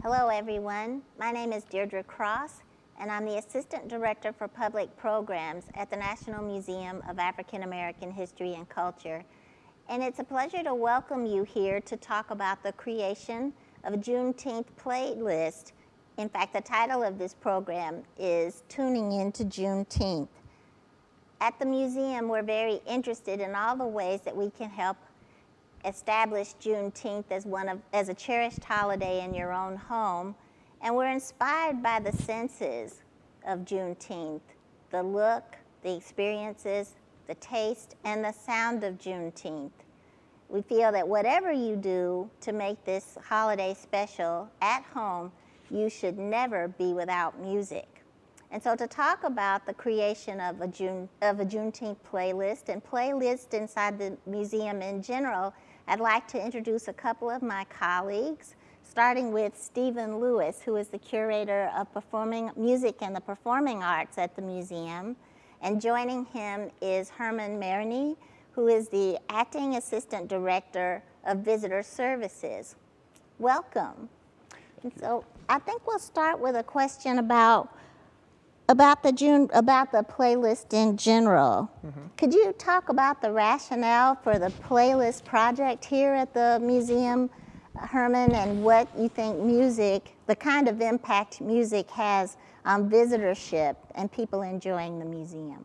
Hello everyone, my name is Deirdre Cross and I'm the Assistant Director for Public Programs at the National Museum of African American History and Culture. And it's a pleasure to welcome you here to talk about the creation of a Juneteenth playlist. In fact, the title of this program is Tuning Into Juneteenth. At the museum, we're very interested in all the ways that we can help establish Juneteenth as a cherished holiday in your own home, and we're inspired by the senses of Juneteenth, the look, the experiences, the taste, and the sound of Juneteenth. We feel that whatever you do to make this holiday special at home, you should never be without music. And so to talk about the creation of a Juneteenth playlist and playlists inside the museum in general, I'd like to introduce a couple of my colleagues, starting with Stephen Lewis, who is the curator of performing music and the performing arts at the museum. And joining him is Herman Maroney, who is the acting assistant director of visitor services. Welcome. And so I think we'll start with a question about the playlist in general. Mm-hmm. Could you talk about the rationale for the playlist project here at the museum, Herman, and what you think the kind of impact music has on visitorship and people enjoying the museum?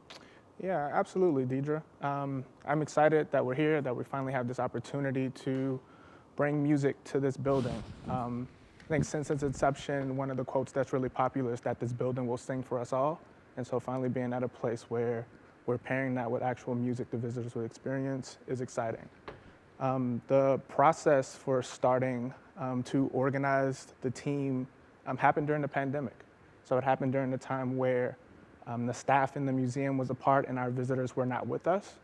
Yeah, absolutely, Deidre. I'm excited that we're here, that we finally have this opportunity to bring music to this building. I think since its inception, one of the quotes that's really popular is that this building will sing for us all. And so finally being at a place where we're pairing that with actual music the visitors will experience is exciting. The process for starting to organize the team happened during the pandemic. So it happened during the time where the staff in the museum was apart and our visitors were not with us.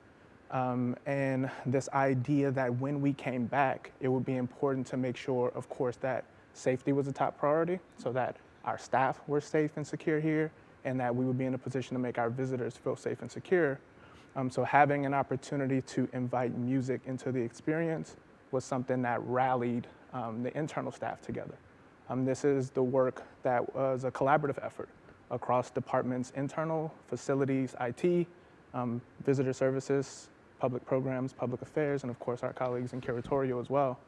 And this idea that when we came back, it would be important to make sure, of course, that safety was a top priority, so that our staff were safe and secure here, and that we would be in a position to make our visitors feel safe and secure. So having an opportunity to invite music into the experience was something that rallied the internal staff together. This is the work that was a collaborative effort across departments, internal, facilities, IT, visitor services, public programs, public affairs, and of course our colleagues in curatorial as well.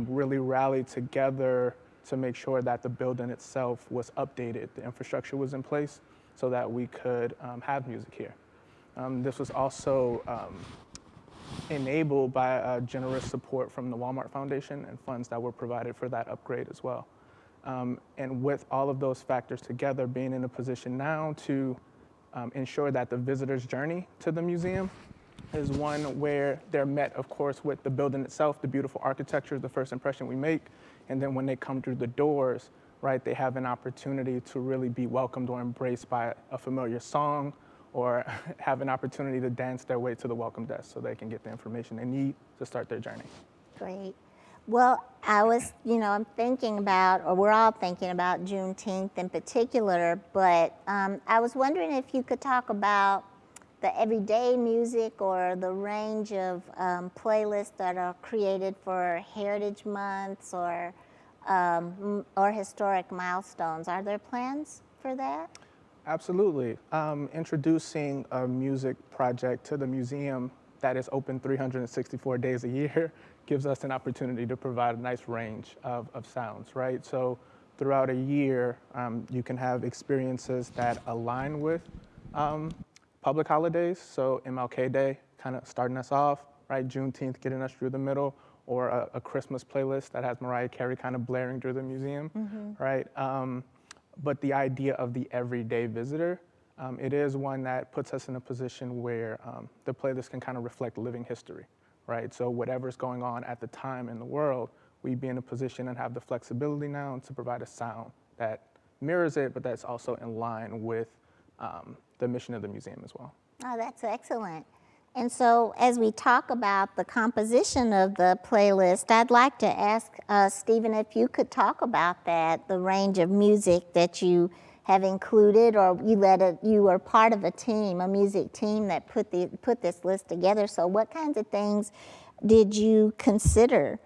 Really rallied together to make sure that the building itself was updated, the infrastructure was in place so that we could have music here. This was also enabled by generous support from the Walmart Foundation and funds that were provided for that upgrade as well. And with all of those factors together, being in a position now to ensure that the visitor's journey to the museum is one where they're met, of course, with the building itself, the beautiful architecture is the first impression we make. And then when they come through the doors, right, they have an opportunity to really be welcomed or embraced by a familiar song or have an opportunity to dance their way to the welcome desk so they can get the information they need to start their journey. Great. Well, I'm thinking about, or we're all thinking about Juneteenth in particular, but I was wondering if you could talk about the everyday music or the range of playlists that are created for Heritage Months or historic milestones. Are there plans for that? Absolutely. Introducing a music project to the museum that is open 364 days a year gives us an opportunity to provide a nice range of sounds, right? So throughout a year, you can have experiences that align with public holidays, so MLK Day kind of starting us off, right? Juneteenth getting us through the middle, or a Christmas playlist that has Mariah Carey kind of blaring through the museum, mm-hmm. right? But the idea of the everyday visitor, it is one that puts us in a position where the playlist can kind of reflect living history, right? So whatever's going on at the time in the world, we'd be in a position and have the flexibility now to provide a sound that mirrors it, but that's also in line with the mission of the museum as well. Oh, that's excellent. And so as we talk about the composition of the playlist, I'd like to ask Stephen if you could talk about that, the range of music that you have included, or you were part of a music team that put this list together. So what kinds of things did you consider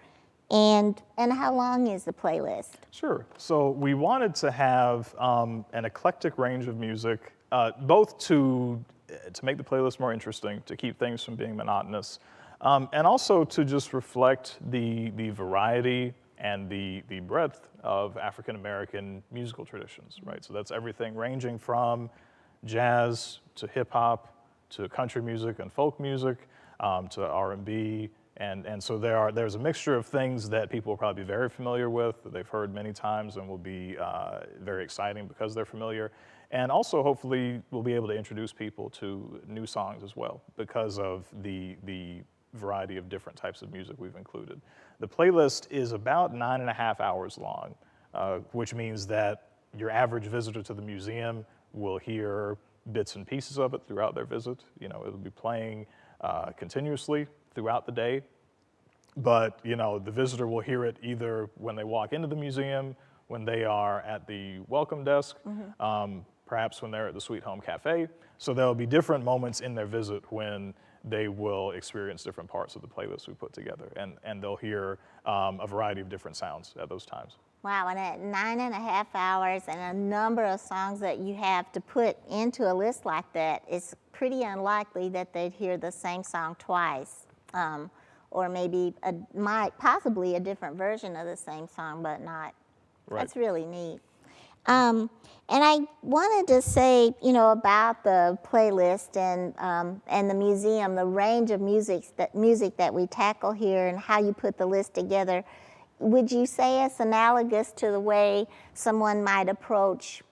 And how long is the playlist? Sure. So we wanted to have an eclectic range of music, both to make the playlist more interesting, to keep things from being monotonous, and also to just reflect the variety and the breadth of African American musical traditions, right? So that's everything ranging from jazz to hip hop to country music and folk music to R&B. And so there's a mixture of things that people will probably be very familiar with, that they've heard many times and will be very exciting because they're familiar. And also, hopefully, we'll be able to introduce people to new songs as well because of the variety of different types of music we've included. The playlist is about 9.5 hours long, which means that your average visitor to the museum will hear bits and pieces of it throughout their visit. You know, it'll be playing continuously throughout the day, but you know, the visitor will hear it either when they walk into the museum, when they are at the welcome desk, perhaps when they're at the Sweet Home Cafe. So there'll be different moments in their visit when they will experience different parts of the playlist we put together, and they'll hear a variety of different sounds at those times. Wow, and at 9.5 hours and a number of songs that you have to put into a list like that, it's pretty unlikely that they'd hear the same song twice, or maybe possibly a different version of the same song, but not. Right. That's really neat. And I wanted to say, you know, about the playlist and the museum, the range of music that we tackle here, and how you put the list together. Would you say it's analogous to the way someone might approach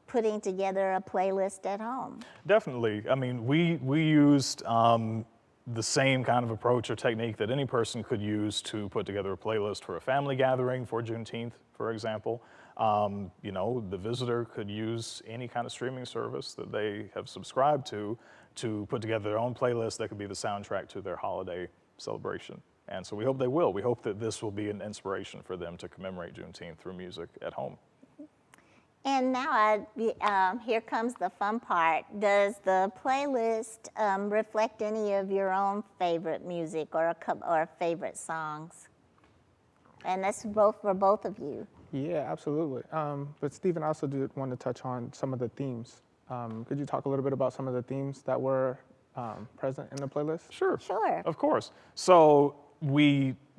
putting together a playlist at home? Definitely. I mean, we used the same kind of approach or technique that any person could use to put together a playlist for a family gathering for Juneteenth, for example. You know, the visitor could use any kind of streaming service that they have subscribed to put together their own playlist that could be the soundtrack to their holiday celebration. And so we hope they will. We hope that this will be an inspiration for them to commemorate Juneteenth through music at home. And now here comes the fun part. Does the playlist reflect any of your own favorite music or favorite songs? And that's for both of you. Yeah, absolutely. But Stephen, I also did want to touch on some of the themes. Could you talk a little bit about some of the themes that were present in the playlist? Sure. Sure. Of course. So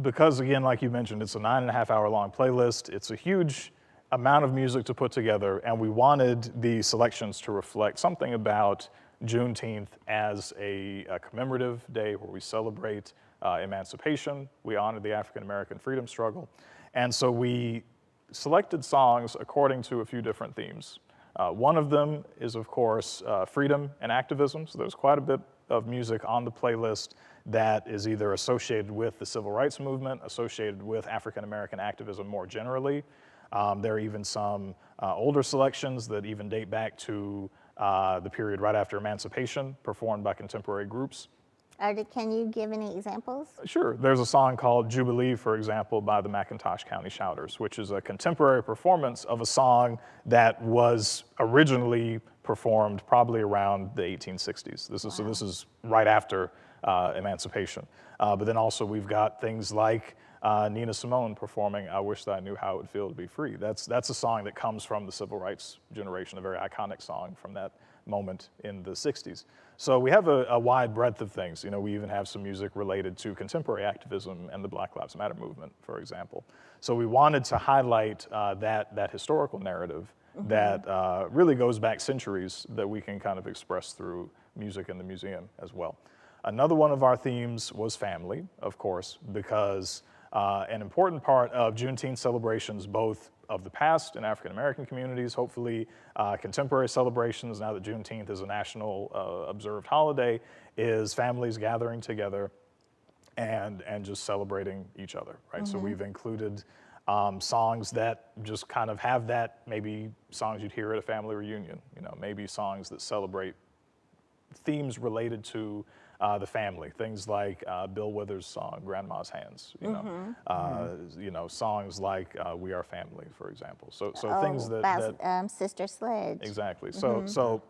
because again, like you mentioned, it's a 9.5 hour long playlist. It's a huge amount of music to put together, and we wanted the selections to reflect something about Juneteenth as a commemorative day where we celebrate emancipation, we honor the African American freedom struggle. And so we selected songs according to a few different themes. One of them is, of course, freedom and activism. So there's quite a bit of music on the playlist that is either associated with the civil rights movement, associated with African American activism more generally. There are even some older selections that even date back to the period right after emancipation, performed by contemporary groups. Can you give any examples? Sure. There's a song called Jubilee, for example, by the McIntosh County Shouters, which is a contemporary performance of a song that was originally performed probably around the 1860s. So this is right after emancipation. But then also we've got things like Nina Simone performing I Wish That I Knew How It Would Feel to Be Free. That's a song that comes from the civil rights generation, a very iconic song from that moment in the 60s. So we have a wide breadth of things. You know, we even have some music related to contemporary activism and the Black Lives Matter movement, for example. So we wanted to highlight that historical narrative that really goes back centuries that we can kind of express through music in the museum as well. Another one of our themes was family, of course, because an important part of Juneteenth celebrations, both of the past in African American communities, hopefully contemporary celebrations now that Juneteenth is a national observed holiday, is families gathering together and just celebrating each other, right? So we've included songs that just kind of have that, maybe songs you'd hear at a family reunion, you know, maybe songs that celebrate themes related to the family, things like Bill Withers' song "Grandma's Hands," you know, songs like "We Are Family," for example. So things that Sister Sledge. Exactly. So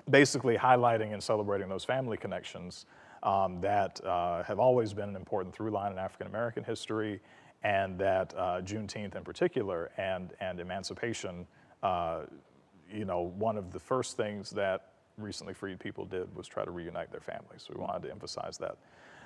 basically highlighting and celebrating those family connections that have always been an important through line in African American history, and that Juneteenth in particular and emancipation, one of the first things that recently freed people did was try to reunite their families. So we wanted to emphasize that.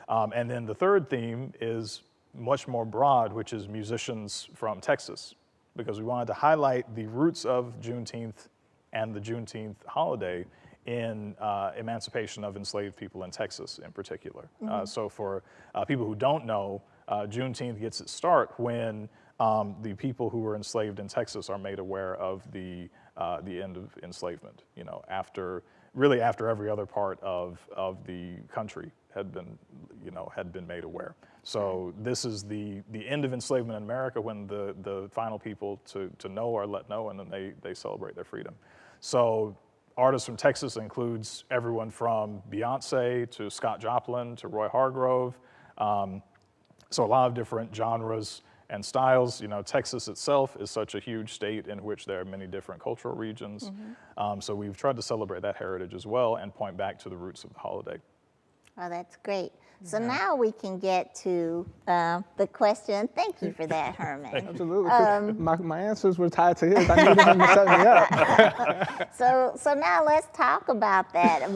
And then the third theme is much more broad, which is musicians from Texas, because we wanted to highlight the roots of Juneteenth and the Juneteenth holiday in emancipation of enslaved people in Texas in particular. So for people who don't know, Juneteenth gets its start when the people who were enslaved in Texas are made aware of the end of enslavement, after every other part of the country had been made aware. So this is the end of enslavement in America, when the final people to know are let know, and then they celebrate their freedom. So artists from Texas includes everyone from Beyonce to Scott Joplin to Roy Hargrove. So a lot of different genres and styles. Texas itself is such a huge state in which there are many different cultural regions. So we've tried to celebrate that heritage as well and point back to the roots of the holiday. Oh, that's great. So now we can get to the question. Thank you for that, Herman. Absolutely. My answers were tied to his. I needed him to set me up. So now let's talk about that.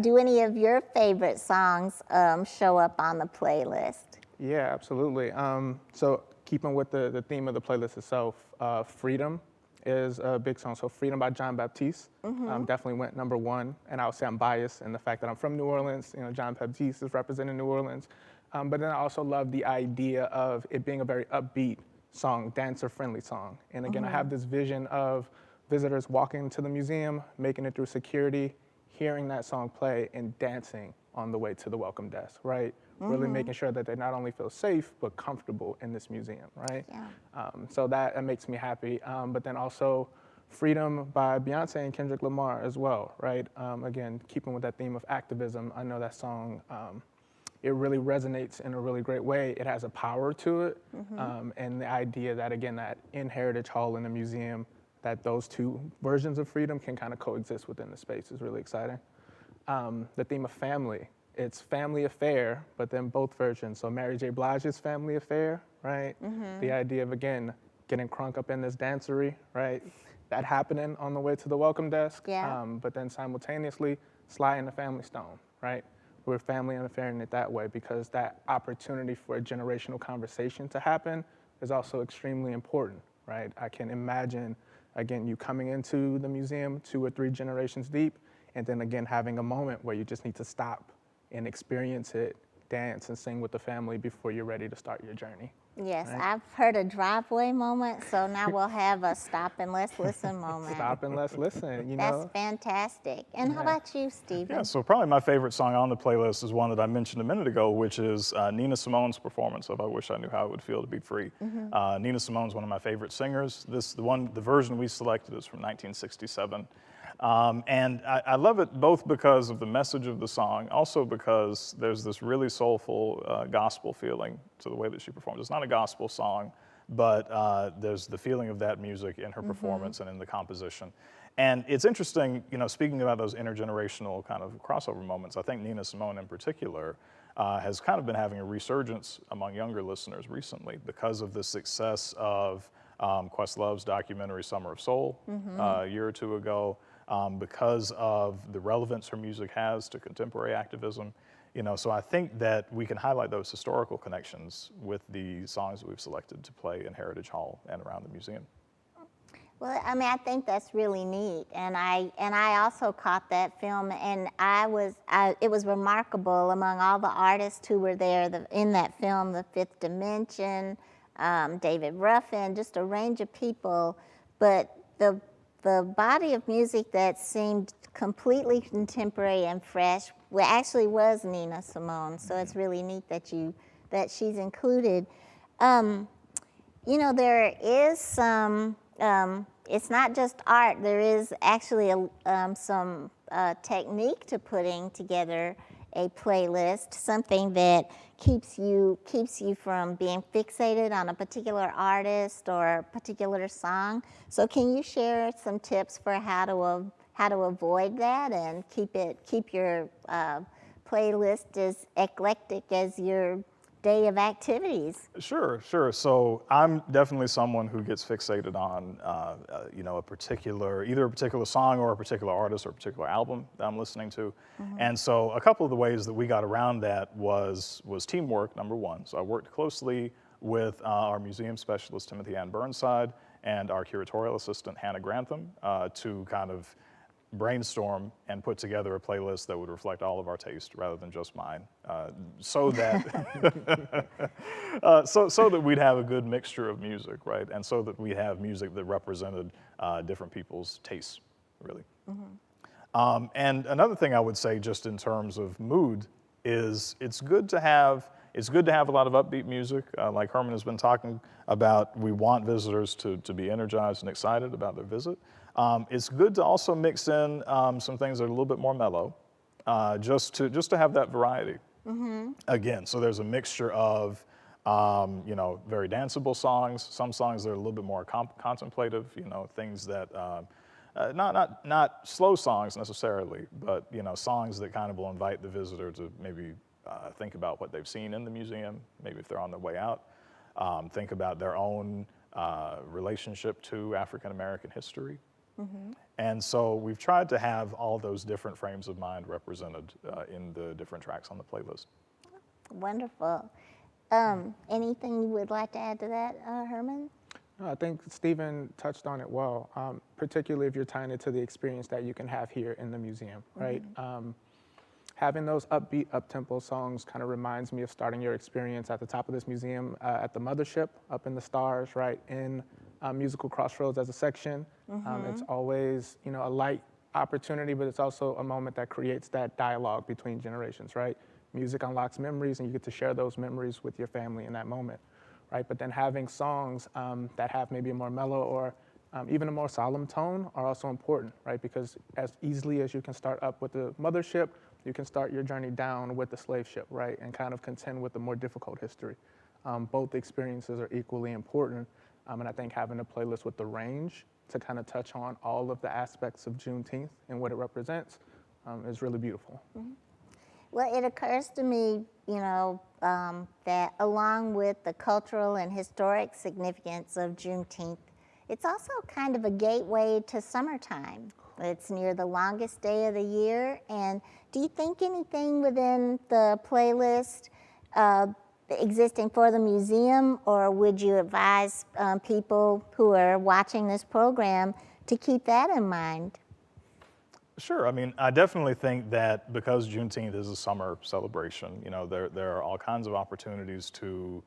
Do any of your favorite songs show up on the playlist? Yeah, absolutely. So keeping with the theme of the playlist itself, Freedom is a big song. So Freedom by John Baptiste definitely went #1. And I would say I'm biased in the fact that I'm from New Orleans. John Baptiste is representing New Orleans. But then I also love the idea of it being a very upbeat song, dancer-friendly song. And again, I have this vision of visitors walking to the museum, making it through security, hearing that song play, and dancing on the way to the welcome desk, right? Really making sure that they not only feel safe, but comfortable in this museum, right? Yeah. So that makes me happy. But then also Freedom by Beyonce and Kendrick Lamar as well, right? Again, keeping with that theme of activism, I know that song, it really resonates in a really great way. It has a power to it. And the idea that, again, that in Heritage Hall in the museum, that those two versions of freedom can kind of coexist within the space is really exciting. The theme of family. It's family affair, but then both versions. So Mary J. Blige's Family Affair, right? The idea of, again, getting crunk up in this dancery, right? That happening on the way to the welcome desk. Yeah. But then simultaneously, Sly and the Family Stone, right? We're family affairing it that way, because that opportunity for a generational conversation to happen is also extremely important, right? I can imagine, again, you coming into the museum 2 or 3 generations deep, and then again, having a moment where you just need to stop and experience it, dance and sing with the family before you're ready to start your journey. Yes, right? I've heard a driveway moment, so now we'll have a stop and let's listen moment. Stop and let's listen, That's fantastic. And how about you, Stephen? Yeah, so probably my favorite song on the playlist is one that I mentioned a minute ago, which is Nina Simone's performance of I Wish I Knew How It Would Feel to Be Free. Nina Simone's one of my favorite singers. The version we selected is from 1967. And I love it both because of the message of the song, also because there's this really soulful gospel feeling to the way that she performs. It's not a gospel song, but there's the feeling of that music in her performance and in the composition. And it's interesting, speaking about those intergenerational kind of crossover moments, I think Nina Simone in particular has kind of been having a resurgence among younger listeners recently because of the success of Questlove's documentary Summer of Soul a year or 2 ago. Because of the relevance her music has to contemporary activism. So I think that we can highlight those historical connections with the songs that we've selected to play in Heritage Hall and around the museum. Well, I think that's really neat, and I also caught that film, and it was remarkable among all the artists who were there in that film, The Fifth Dimension, David Ruffin, just a range of people, but the body of music that seemed completely contemporary and fresh actually was Nina Simone. So it's really neat that she's included. There is some. It's not just art. There is actually some technique to putting together a playlist, something that keeps you from being fixated on a particular artist or a particular song. So can you share some tips for how to avoid that and keep your playlist as eclectic as your day of activities. Sure, sure. So I'm definitely someone who gets fixated on, you know, either a particular song or a particular artist or a particular album that I'm listening to. And so a couple of the ways that we got around that was teamwork, number one. So I worked closely with our museum specialist, Timothy Ann Burnside, and our curatorial assistant, Hannah Grantham, to kind of brainstorm and put together a playlist that would reflect all of our taste rather than just mine, so that so that we'd have a good mixture of music, right? And so that we'd have music that represented different people's tastes, really. And another thing I would say, just in terms of mood, is it's good to have a lot of upbeat music, like Herman has been talking about. We want visitors to be energized and excited about their visit. It's good to also mix in some things that are a little bit more mellow, just to have that variety. Again, so there's a mixture of you know, very danceable songs, some songs that are a little bit more contemplative, you know, things that not slow songs necessarily, but you know, songs that kind of will invite the visitor to maybe think about what they've seen in the museum, maybe if they're on their way out, think about their own relationship to African American history. And so we've tried to have all those different frames of mind represented in the different tracks on the playlist. Wonderful. Anything you would like to add to that, Herman? No, I think Stephen touched on it well, particularly if you're tying it to the experience that you can have here in the museum, right? Having those upbeat, up-tempo songs kind of reminds me of starting your experience at the top of this museum at the mothership, up in the stars, right, in musical Crossroads as a section. It's always, you know, a light opportunity, but it's also a moment that creates that dialogue between generations, right? Music unlocks memories, and you get to share those memories with your family in that moment, right? But then having songs that have maybe a more mellow or even a more solemn tone are also important, right? Because as easily as you can start up with the mothership, you can start your journey down with the slave ship, right? And kind of contend with the more difficult history. Both experiences are equally important. And I think having a playlist with the range to kind of touch on all of the aspects of Juneteenth and what it represents is really beautiful. Well, it occurs to me, you know, that along with the cultural and historic significance of Juneteenth, it's also kind of a gateway to summertime. It's near the longest day of the year. And do you think anything within the playlist existing for the museum, or would you advise people who are watching this program to keep that in mind? Sure. I mean, I definitely think that because Juneteenth is a summer celebration, you know, there are all kinds of opportunities to,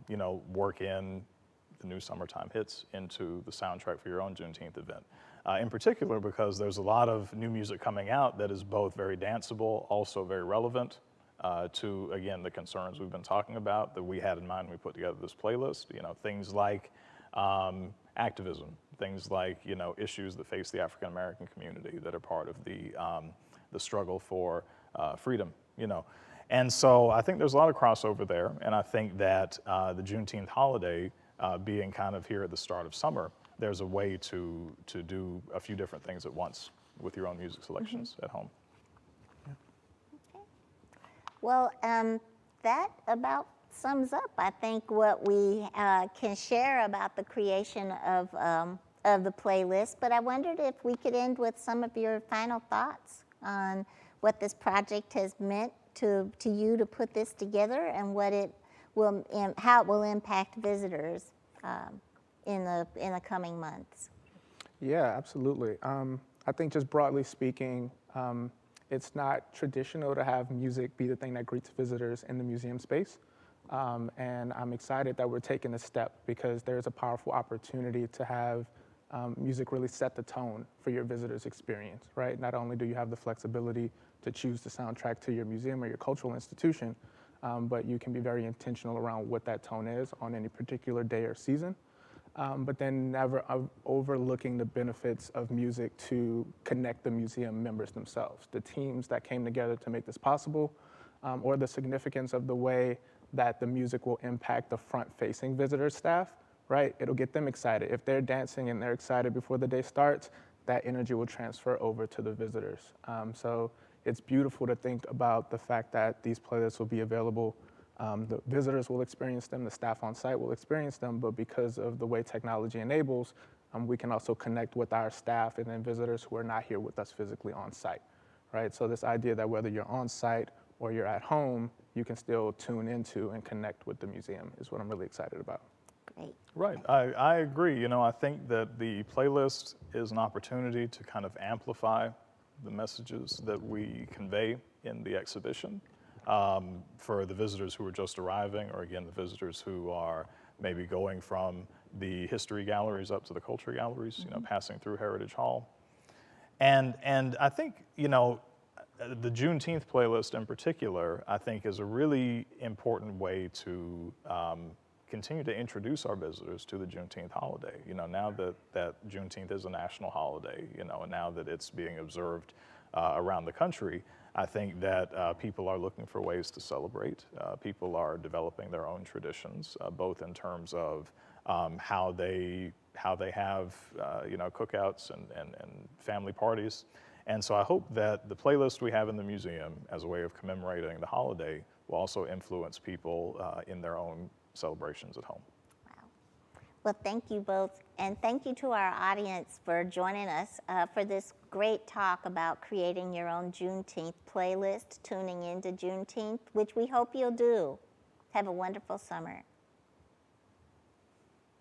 you know, work in the new summertime hits into the soundtrack for your own Juneteenth event. In particular, because there's a lot of new music coming out that is both very danceable, also very relevant to, again, the concerns we've been talking about that we had in mind when we put together this playlist. You know, things like activism, things like, you know, issues that face the African American community that are part of the struggle for freedom, you know. And so I think there's a lot of crossover there, and I think that the Juneteenth holiday being kind of here at the start of summer, there's a way to do a few different things at once with your own music selections at home. Okay. Well, that about sums up, I think, what we can share about the creation of the playlist. But I wondered if we could end with some of your final thoughts on what this project has meant to you to put this together, and what it will, how it will impact visitors in the coming months. Yeah, absolutely. I think just broadly speaking, it's not traditional to have music be the thing that greets visitors in the museum space. And I'm excited that we're taking this step, because there's a powerful opportunity to have music really set the tone for your visitor's experience, right? Not only do you have the flexibility to choose the soundtrack to your museum or your cultural institution, but you can be very intentional around what that tone is on any particular day or season. But then never overlooking the benefits of music to connect the museum members themselves, the teams that came together to make this possible, or the significance of the way that the music will impact the front-facing visitor staff, right? It'll get them excited. If they're dancing and they're excited before the day starts, that energy will transfer over to the visitors. So it's beautiful to think about the fact that these playlists will be available The visitors will experience them, the staff on site will experience them, but because of the way technology enables, we can also connect with our staff and then visitors who are not here with us physically on site, right? So this idea that whether you're on site or you're at home, you can still tune into and connect with the museum is what I'm really excited about. Great. Right, I agree. You know, I think that the playlist is an opportunity to kind of amplify the messages that we convey in the exhibition for the visitors who are just arriving, or again, the visitors who are maybe going from the history galleries up to the culture galleries, you know, passing through Heritage Hall. And I think, you know, the Juneteenth playlist in particular, I think is a really important way to continue to introduce our visitors to the Juneteenth holiday. You know, now that Juneteenth is a national holiday, you know, and now that it's being observed around the country, I think that people are looking for ways to celebrate. People are developing their own traditions, both in terms of how they have, you know, cookouts and family parties. And so I hope that the playlist we have in the museum as a way of commemorating the holiday will also influence people in their own celebrations at home. Wow. Well, thank you both. And thank you to our audience for joining us for this great talk about creating your own Juneteenth playlist, tuning into Juneteenth, which we hope you'll do. Have a wonderful summer.